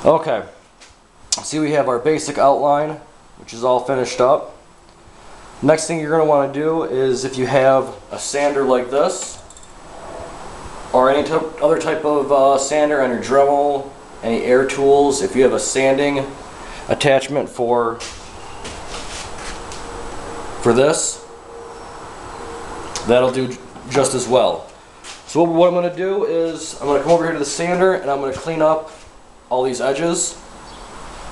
Okay, see, we have our basic outline, which is all finished up. Next thing you're going to want to do is, if you have a sander like this, or any other type of sander on your Dremel, any air tools, if you have a sanding attachment for this, that'll do just as well. So what I'm going to do is, I'm going to come over here to the sander and I'm going to clean up all these edges.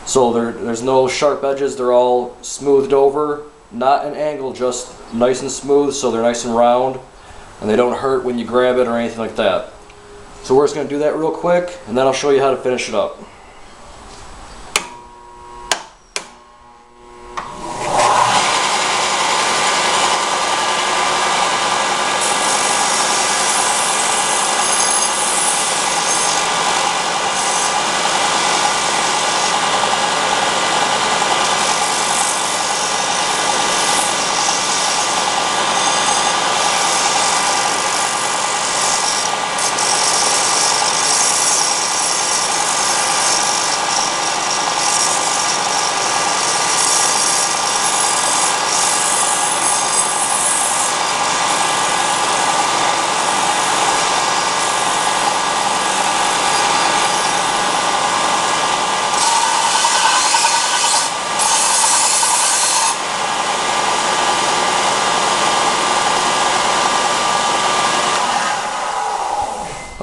So there's no sharp edges, they're all smoothed over, not an angle, just nice and smooth, so they're nice and round and they don't hurt when you grab it or anything like that. So we're just going to do that real quick and then I'll show you how to finish it up.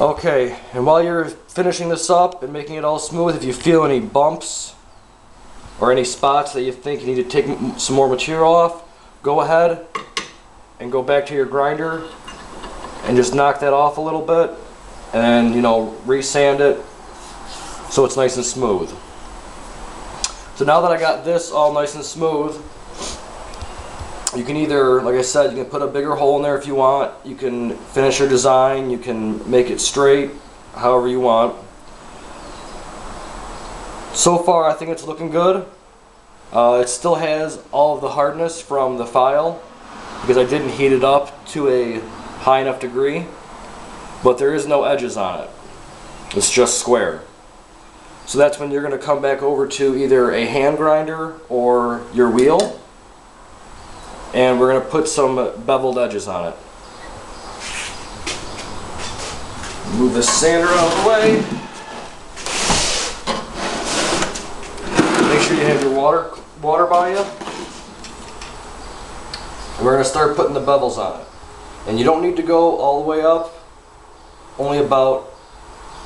Okay, and while you're finishing this up and making it all smooth, if you feel any bumps or any spots that you think you need to take some more material off, go ahead and go back to your grinder and just knock that off a little bit and, you know, re-sand it so it's nice and smooth. So now that I got this all nice and smooth, you can either, like I said, you can put a bigger hole in there if you want. You can finish your design. You can make it straight, however you want. So far, I think it's looking good. It still has all of the hardness from the file because I didn't heat it up to a high enough degree. But there is no edges on it. It's just square. So that's when you're going to come back over to either a hand grinder or your wheel. And we're going to put some beveled edges on it. Move this sander out of the way. Make sure you have your water by you. And we're going to start putting the bevels on it. And you don't need to go all the way up. Only about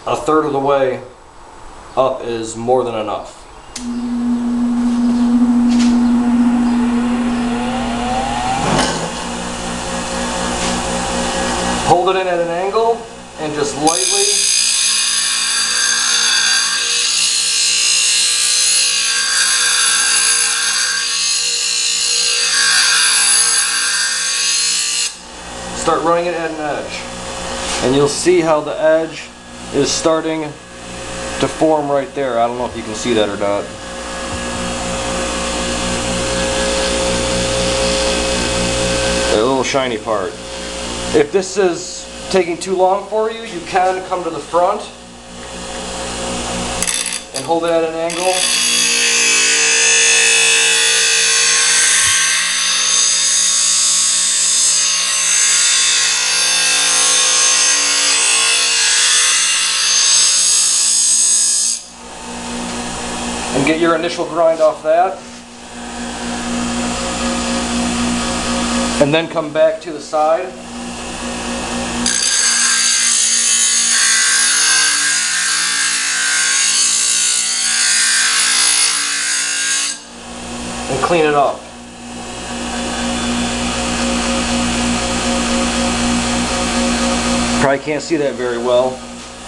a third of the way up is more than enough. Hold it in at an angle and just lightly start running it at an edge. And you'll see how the edge is starting to form right there. I don't know if you can see that or not. A little shiny part. If this is taking too long for you, you can come to the front and hold it at an angle. And get your initial grind off that. And then come back to the side. And clean it up. Probably can't see that very well.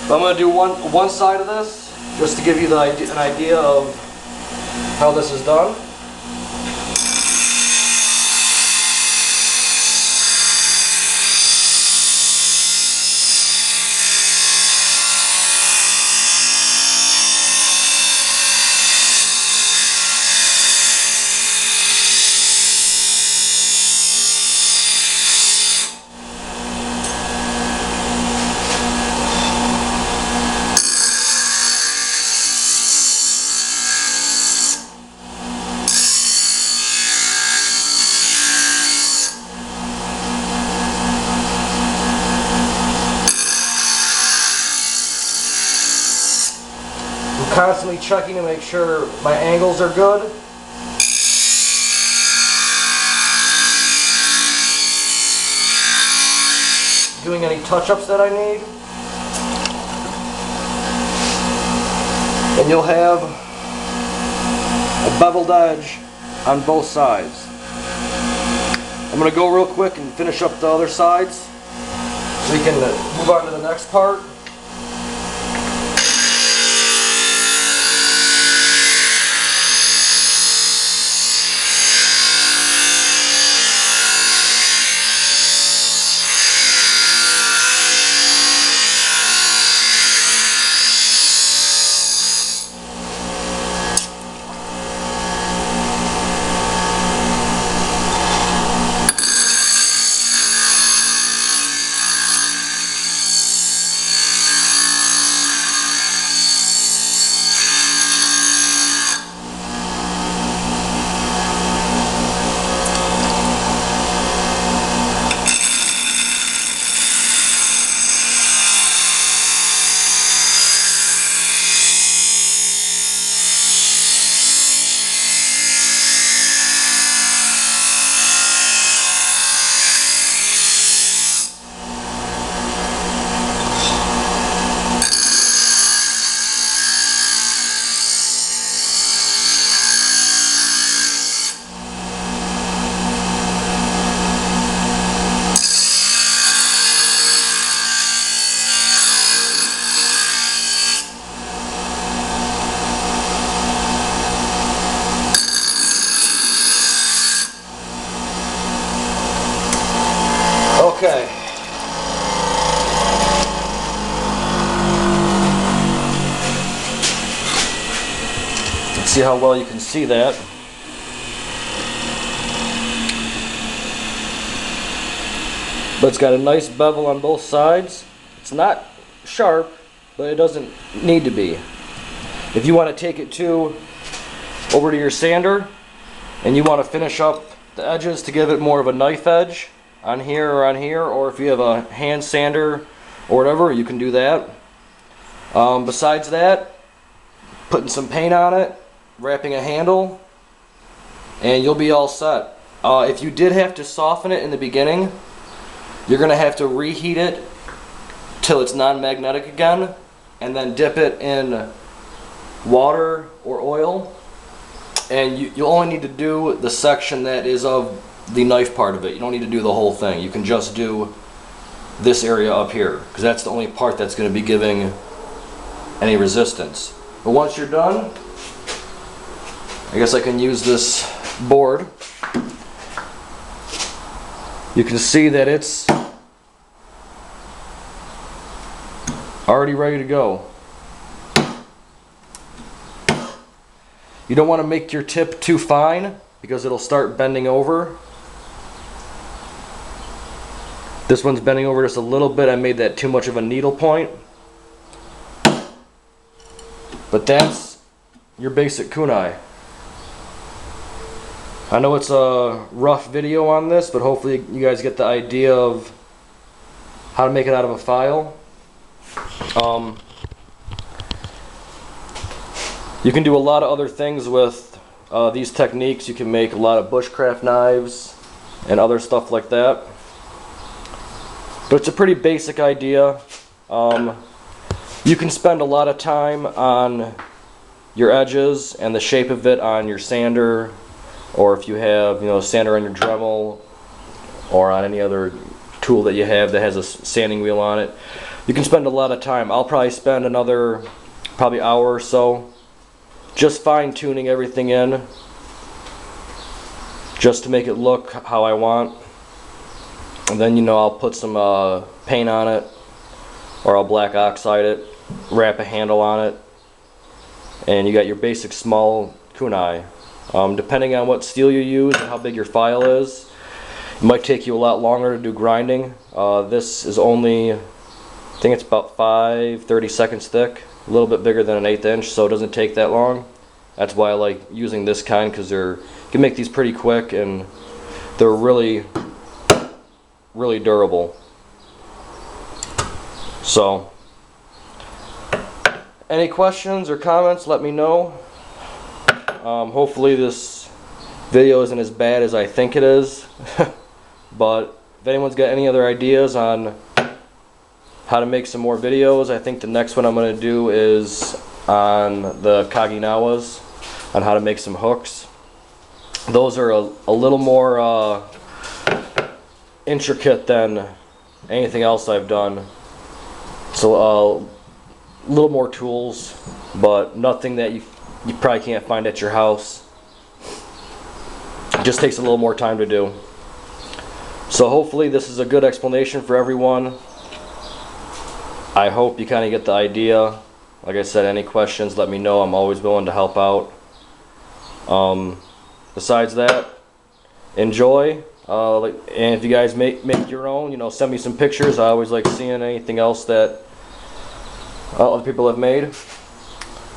But I'm going to do one side of this just to give you an idea of how this is done. Constantly checking to make sure my angles are good. Doing any touch-ups that I need. And you'll have a beveled edge on both sides. I'm going to go real quick and finish up the other sides so we can move on to the next part. Okay. Let's see how well you can see that. But it's got a nice bevel on both sides. It's not sharp, but it doesn't need to be. If you want to take it over to your sander and you want to finish up the edges to give it more of a knife edge on here, or if you have a hand sander or whatever, you can do that. Besides that, putting some paint on it, wrapping a handle, and you'll be all set. If you did have to soften it in the beginning, you're going to have to reheat it till it's non-magnetic again, and then dip it in water or oil, and you only need to do the section that is of the knife part of it. You don't need to do the whole thing. You can just do this area up here, because that's the only part that's going to be giving any resistance. But once you're done, I guess I can use this board. You can see that it's already ready to go. You don't want to make your tip too fine because it'll start bending over. This one's bending over just a little bit. I made that too much of a needle point. But that's your basic kunai. I know it's a rough video on this, but hopefully you guys get the idea of how to make it out of a file. You can do a lot of other things with these techniques. You can make a lot of bushcraft knives and other stuff like that. But it's a pretty basic idea. You can spend a lot of time on your edges and the shape of it on your sander, or if you have, a sander on your Dremel or on any other tool that you have that has a sanding wheel on it. You can spend a lot of time. I'll probably spend another hour or so just fine-tuning everything in, just to make it look how I want. And then I'll put some paint on it, or I'll black oxide it, wrap a handle on it, and you got your basic small kunai. Depending on what steel you use and how big your file is, it might take you a lot longer to do grinding. This is only, I think it's about 30 seconds thick, a little bit bigger than an 1/8 inch, so it doesn't take that long. That's why I like using this kind, because you can make these pretty quick and they're really durable. So Any questions or comments, let me know. Hopefully this video isn't as bad as I think it is. But if anyone's got any other ideas on how to make some more videos, I think the next one I'm going to do is on the Kaginawas, on how to make some hooks. Those are a little more intricate than anything else I've done. So a little more tools, but nothing that you probably can't find at your house. It just takes a little more time to do. So hopefully this is a good explanation for everyone. I hope you kind of get the idea. Like I said, any questions, let me know. I'm always willing to help out. Besides that, enjoy. And if you guys make your own, you know, send me some pictures. I always like seeing anything else that other people have made.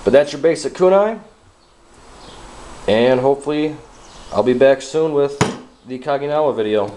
But that's your basic kunai. And hopefully I'll be back soon with the Kaginawa video.